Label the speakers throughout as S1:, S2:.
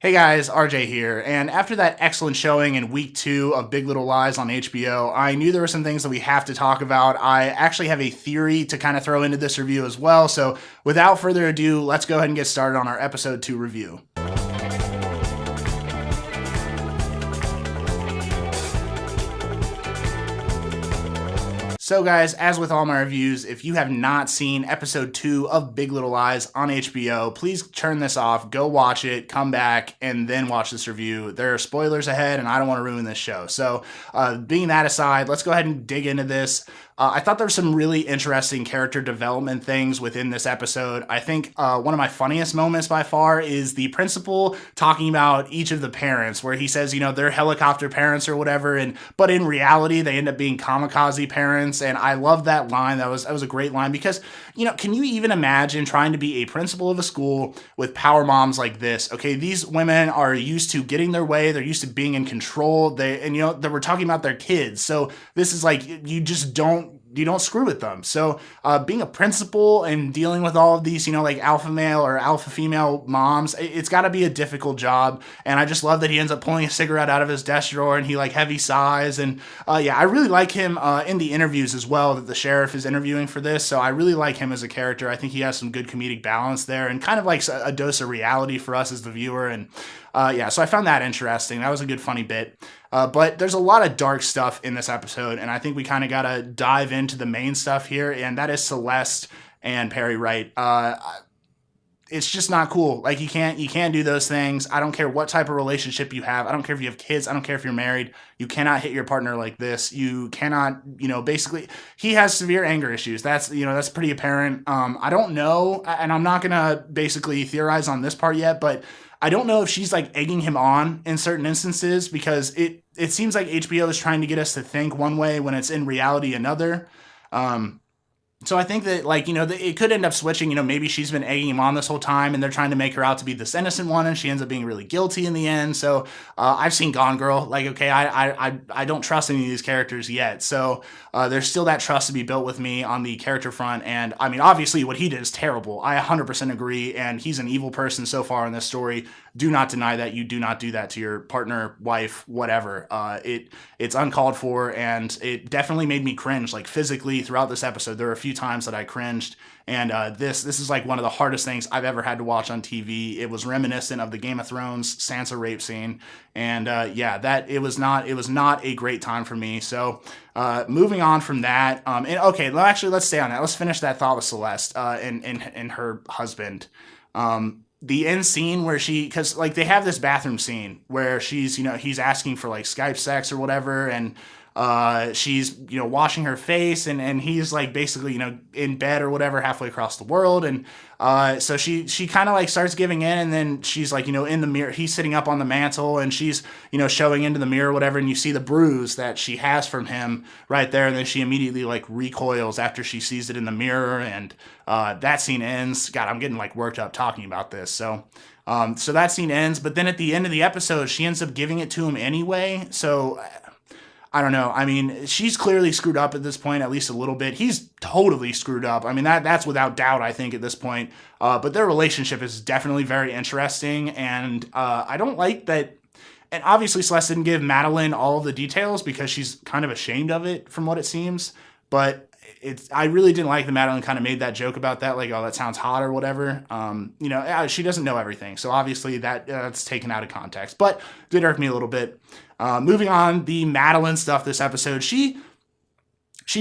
S1: Hey guys, RJ here, and after that excellent showing in week 2 of Big Little Lies on HBO, I knew there were some things that we have to talk about. I actually have a theory to kind of throw into this review as well, so without further ado, let's go ahead and get started on our episode 2 review. So guys, as with all my reviews, if you have not seen episode 2 of Big Little Lies on HBO, please turn this off, go watch it, come back, and then watch this review. There are spoilers ahead, and I don't want to ruin this show. So being that aside, let's go ahead and dig into this. I thought there were some really interesting character development things within this episode. I think one of my funniest moments by far is the principal talking about each of the parents, where he says, they're helicopter parents or whatever, but in reality, they end up being kamikaze parents. And I love that line. That was a great line because, can you even imagine trying to be a principal of a school with power moms like this? Okay, these women are used to getting their way. They're used to being in control. They we're talking about their kids. So this is like, you don't screw with them. So being a principal and dealing with all of these, like alpha male or alpha female moms, it's got to be a difficult job. And I just love that he ends up pulling a cigarette out of his desk drawer and he heavy sighs. And I really like him in the interviews as well that the sheriff is interviewing for this. So I really like him as a character. I think he has some good comedic balance there and kind of like a dose of reality for us as the viewer. And so I found that interesting. That was a good funny bit. But there's a lot of dark stuff in this episode, and I think we kind of got to dive into the main stuff here, and that is Celeste and Perry Wright. It's just not cool. Like you can't do those things. I don't care what type of relationship you have. I don't care if you have kids. I don't care if you're married. You cannot hit your partner like this. You cannot, basically he has severe anger issues. That's pretty apparent. I don't know, and I'm not going to basically theorize on this part yet, but I don't know if she's egging him on in certain instances because it seems like HBO is trying to get us to think one way when it's in reality another. So I think that it could end up switching. Maybe she's been egging him on this whole time, and they're trying to make her out to be this innocent one, and she ends up being really guilty in the end. So I've seen Gone Girl. I don't trust any of these characters yet. So there's still that trust to be built with me on the character front. And I mean, obviously, what he did is terrible. I 100% agree, and he's an evil person so far in this story. Do not deny that. You do not do that to your partner, wife, whatever. It's uncalled for, and it definitely made me cringe, physically throughout this episode. There were a few times that I cringed, and this is one of the hardest things I've ever had to watch on TV. It was reminiscent of the Game of Thrones Sansa rape scene, and it was not a great time for me. So moving on from that, let's stay on that. Let's finish that thought with Celeste and her husband. The end scene where because they have this bathroom scene where she's, he's asking for Skype sex or whatever, and she's, washing her face, and he's basically, in bed or whatever halfway across the world. And so she kind of starts giving in, and then she's in the mirror, he's sitting up on the mantle, and she's, showing into the mirror or whatever, and you see the bruise that she has from him right there. And then she immediately recoils after she sees it in the mirror, and that scene ends. God, I'm getting worked up talking about this. So that scene ends, but then at the end of the episode, she ends up giving it to him anyway. So I don't know. I mean, she's clearly screwed up at this point, at least a little bit. He's totally screwed up. I mean, that's without doubt, I think, at this point. But their relationship is definitely very interesting, and I don't like that. And obviously, Celeste didn't give Madeline all of the details because she's kind of ashamed of it, from what it seems. But I really didn't like that Madeline kind of made that joke about that, oh, that sounds hot or whatever. She doesn't know everything, so obviously that's taken out of context. But did irk me a little bit. Moving on, the Madeline stuff this episode, she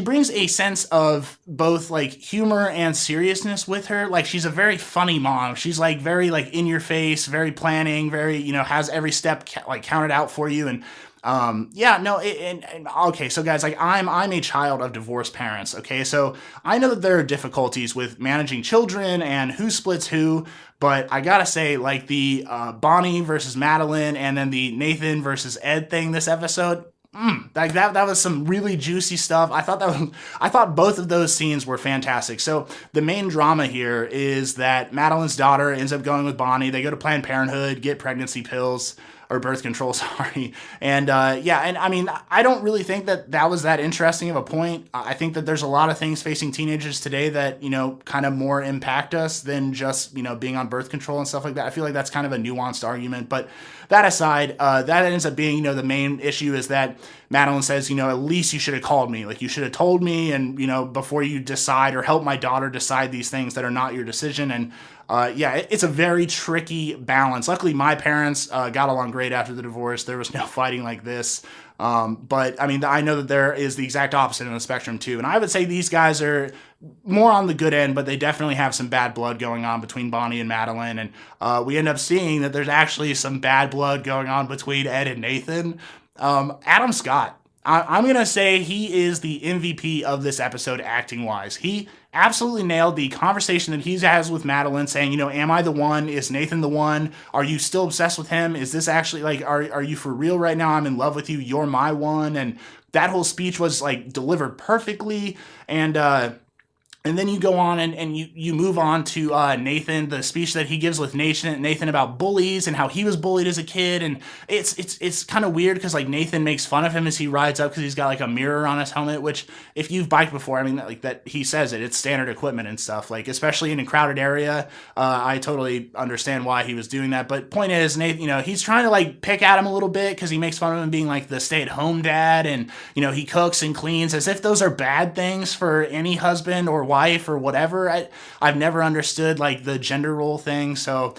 S1: brings a sense of both humor and seriousness with her. She's a very funny mom. She's very in your face, very planning, very has every step counted out for you. And okay, so guys, I'm a child of divorced parents, okay? So I know that there are difficulties with managing children and who splits who, but I gotta say, the Bonnie versus Madeline and then the Nathan versus Ed thing this episode, like that was some really juicy stuff. I thought both of those scenes were fantastic. So the main drama here is that Madeline's daughter ends up going with Bonnie. They go to Planned Parenthood, get pregnancy pills or birth control, sorry. And and I mean, I don't really think that was that interesting of a point. I think that there's a lot of things facing teenagers today that, kind of more impact us than just, being on birth control and stuff like that. I feel like that's kind of a nuanced argument. But that aside, that ends up being, the main issue is that Madeline says, at least you should have called me. Like, you should have told me and, before you decide or help my daughter decide these things that are not your decision. And it's a very tricky balance. Luckily, my parents got along great after the divorce. There was no fighting like this. But I mean, I know that there is the exact opposite in the spectrum too. And I would say these guys are more on the good end, but they definitely have some bad blood going on between Bonnie and Madeline. And we end up seeing that there's actually some bad blood going on between Ed and Nathan. Adam Scott, I'm going to say he is the MVP of this episode acting wise. He absolutely nailed the conversation that he has with Madeline saying, am I the one? Is Nathan the one? Are you still obsessed with him? Is this actually like, are you for real right now? I'm in love with you. You're my one. And that whole speech was like delivered perfectly. And then you go on and you move on to Nathan, the speech that he gives with Nathan about bullies and how he was bullied as a kid. And it's kind of weird because like Nathan makes fun of him as he rides up because he's got like a mirror on his helmet, which if you've biked before, I mean, like that he says it's standard equipment and stuff, like especially in a crowded area. I totally understand why he was doing that. But point is, Nathan, he's trying to like pick at him a little bit because he makes fun of him being like the stay-at-home dad and, he cooks and cleans as if those are bad things for any husband or wife or whatever. I've never understood like the gender role thing. So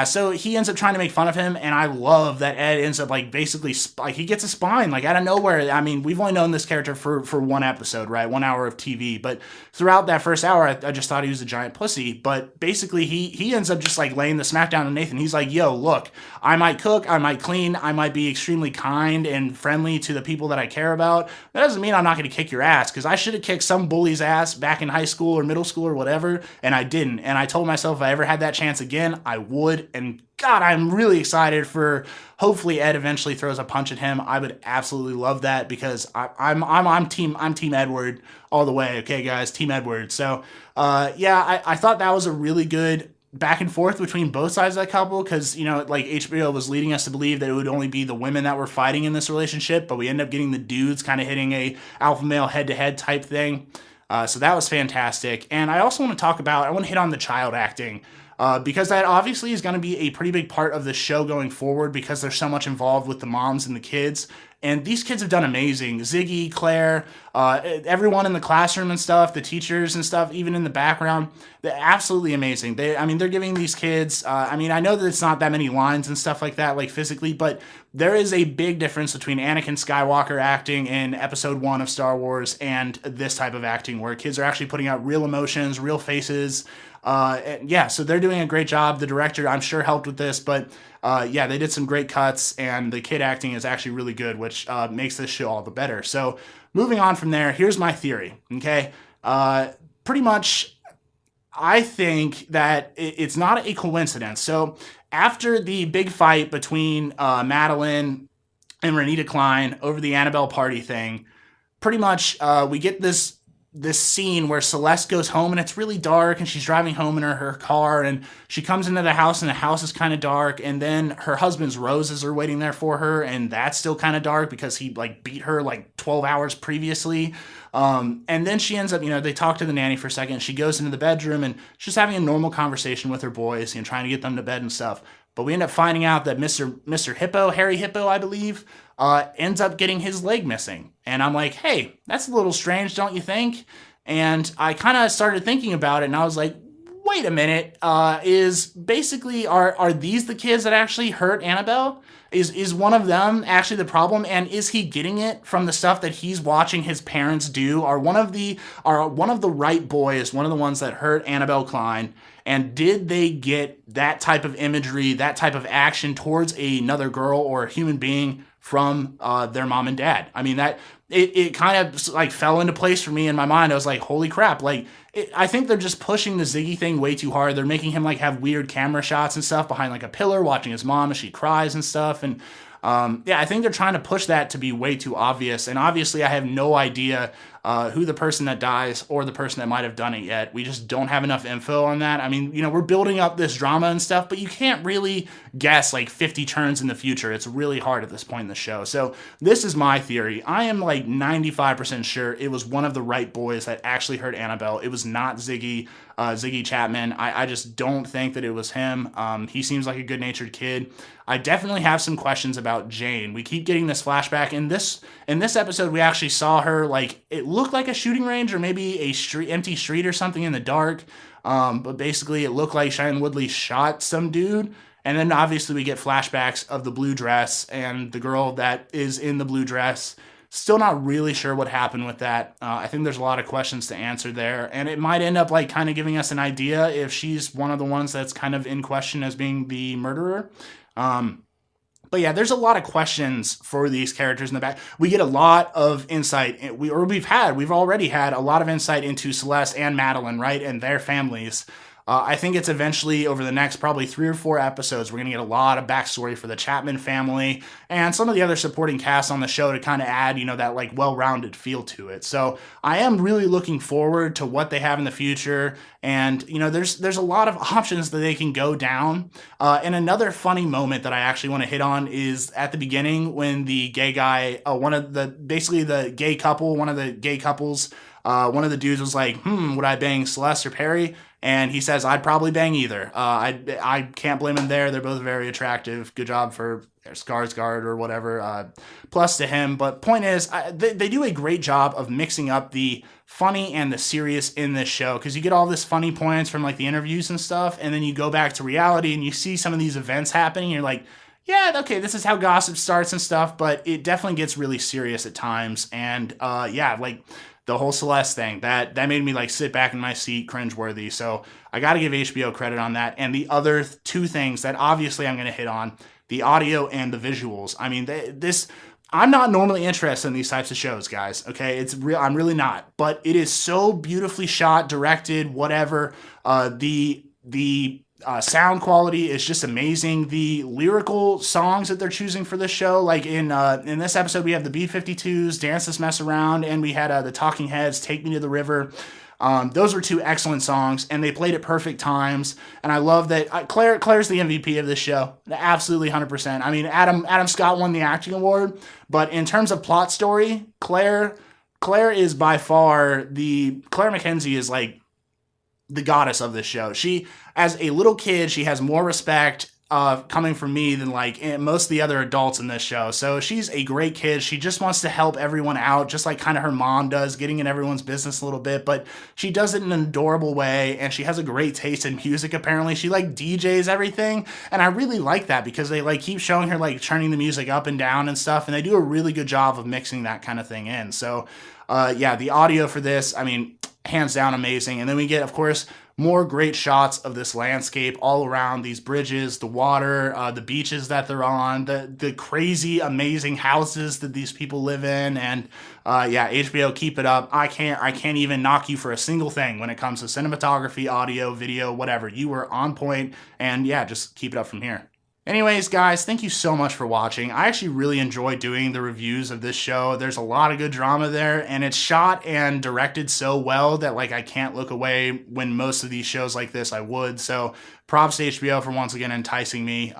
S1: so he ends up trying to make fun of him, and I love that Ed ends up like basically like he gets a spine like out of nowhere. I mean, we've only known this character for one episode, right? 1 hour of TV, but throughout that first hour, I just thought he was a giant pussy. But basically, he ends up just like laying the smackdown on Nathan. He's like, "Yo, look, I might cook, I might clean, I might be extremely kind and friendly to the people that I care about. That doesn't mean I'm not going to kick your ass because I should have kicked some bully's ass back in high school or middle school or whatever, and I didn't. And I told myself if I ever had that chance again, I would. And God, I'm really excited for hopefully Ed eventually throws a punch at him. I would absolutely love that because I'm team Edward all the way. Okay, guys, team Edward. So I thought that was a really good back and forth between both sides of that couple because like HBO was leading us to believe that it would only be the women that were fighting in this relationship, but we end up getting the dudes kind of hitting a alpha male head-to-head type thing. So that was fantastic. And I also want to hit on the child acting. Because that obviously is going to be a pretty big part of the show going forward because there's so much involved with the moms and the kids. And these kids have done amazing. Ziggy, Claire, everyone in the classroom and stuff, the teachers and stuff, even in the background, they're absolutely amazing. They're giving these kids, I know that it's not that many lines and stuff like that, like physically, but there is a big difference between Anakin Skywalker acting in episode 1 of Star Wars and this type of acting where kids are actually putting out real emotions, real faces. So they're doing a great job. The director, I'm sure, helped with this, but they did some great cuts, and the kid acting is actually really good, which makes this show all the better. So moving on from there, here's my theory, okay? Pretty much, I think that it's not a coincidence. So after the big fight between Madeline and Renita Klein over the Annabelle party thing, pretty much we get this scene where Celeste goes home and it's really dark and she's driving home in her car and she comes into the house and the house is kind of dark, and then her husband's roses are waiting there for her and that's still kind of dark because he like beat her like 12 hours previously. And then she ends up, they talk to the nanny for a second. She goes into the bedroom and she's having a normal conversation with her boys, trying to get them to bed and stuff. But we end up finding out that Mr. Hippo, Harry Hippo, I believe, ends up getting his leg missing. And I'm like, hey, that's a little strange, don't you think? And I kind of started thinking about it, and I was like, wait a minute, are these the kids that actually hurt Annabelle? Is one of them actually the problem? And is he getting it from the stuff that he's watching his parents do? Are one of the right boys one of the ones that hurt Annabelle Klein? And did they get that type of imagery, that type of action towards another girl or a human being from their mom and dad? That it kind of like fell into place for me in my mind. I was like, holy crap. I think they're just pushing the Ziggy thing way too hard. They're making him like have weird camera shots and stuff behind like a pillar watching his mom as she cries and stuff. And Yeah, I think they're trying to push that to be way too obvious. And obviously, I have no idea who the person that dies or the person that might have done it yet. We just don't have enough info on that. I mean, you know, we're building up this drama and stuff, but you can't really guess like 50 turns in the future. It's really hard at this point in the show. So this is my theory. I am like 95% sure it was one of the right boys that actually hurt Annabelle. It was not Ziggy Chapman. I just don't think that it was him. He seems like a good-natured kid. I definitely have some questions about Jane. We keep getting this flashback. In this episode, we actually saw her, like, it looked like a shooting range or maybe a empty street or something in the dark. But basically, it looked like Shailene Woodley shot some dude. And then obviously we get flashbacks of the blue dress and the girl that is in the blue dress. Still not really sure what happened with that. I think there's a lot of questions to answer there. And it might end up like kind of giving us an idea if she's one of the ones that's kind of in question as being the murderer. But yeah, there's a lot of questions for these characters in the back. We get a lot of insight. We've already had a lot of insight into Celeste and Madeline, right? And their families. I think it's eventually over the next probably 3 or 4 episodes, we're going to get a lot of backstory for the Chapman family and some of the other supporting cast on the show to kind of add, you know, that like well-rounded feel to it. So I am really looking forward to what they have in the future. And, you know, there's a lot of options that they can go down. And another funny moment that I actually want to hit on is at the beginning when the gay guy, one of the gay couples, one of the dudes was like, would I bang Celeste or Perry? And he says, I'd probably bang either. I can't blame him there. They're both very attractive. Good job for Skarsgård or whatever. Plus to him. But point is, they do a great job of mixing up the funny and the serious in this show. Because you get all this funny points from like the interviews and stuff. And then you go back to reality and you see some of these events happening. And you're like, yeah, okay, this is how gossip starts and stuff. But it definitely gets really serious at times. And yeah, like the whole Celeste thing, that made me like sit back in my seat, cringeworthy. So I got to give HBO credit on that. And the other 2 things that obviously I'm going to hit on, the audio and the visuals. I mean, I'm not normally interested in these types of shows, guys. Okay, I'm really not. But it is so beautifully shot, directed, whatever. The sound quality is just amazing. The lyrical songs that they're choosing for this show, like in this episode, we have the B-52s, Dance This Mess Around, and we had the Talking Heads, Take Me to the River. Those were 2 excellent songs, and they played at perfect times. And I love that Claire's the MVP of this show, absolutely 100%. I mean, Adam Scott won the acting award, but in terms of plot story, Claire is by far Claire McKenzie is like the goddess of this show. She, as a little kid, she has more respect coming from me than like most of the other adults in this show. So she's a great kid. She just wants to help everyone out, just like kind of her mom does, getting in everyone's business a little bit, but she does it in an adorable way, and she has a great taste in music, apparently. She like DJs everything, and I really like that because they like keep showing her like turning the music up and down and stuff, and they do a really good job of mixing that kind of thing in. So yeah, the audio for this, I mean, hands down amazing. And then we get, of course, more great shots of this landscape all around, these bridges, the water, the beaches that they're on, the crazy, amazing houses that these people live in. And yeah, HBO, keep it up. I can't even knock you for a single thing when it comes to cinematography, audio, video, whatever. You were on point, and yeah, just keep it up from here. Anyways, guys, thank you so much for watching. I actually really enjoy doing the reviews of this show. There's a lot of good drama there, and it's shot and directed so well that like I can't look away when most of these shows like this I would. So props to HBO for once again enticing me.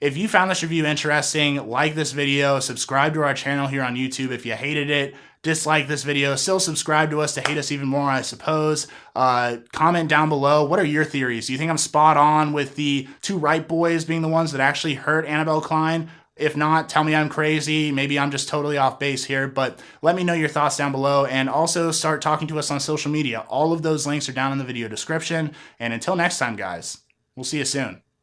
S1: If you found this review interesting, like this video, subscribe to our channel here on YouTube. If you hated it, dislike this video, still subscribe to us to hate us even more, I suppose. Comment down below. What are your theories? Do you think I'm spot on with the 2 right boys being the ones that actually hurt Annabelle Klein? If not, tell me I'm crazy. Maybe I'm just totally off base here, but let me know your thoughts down below, and also start talking to us on social media. All of those links are down in the video description. And until next time, guys, we'll see you soon.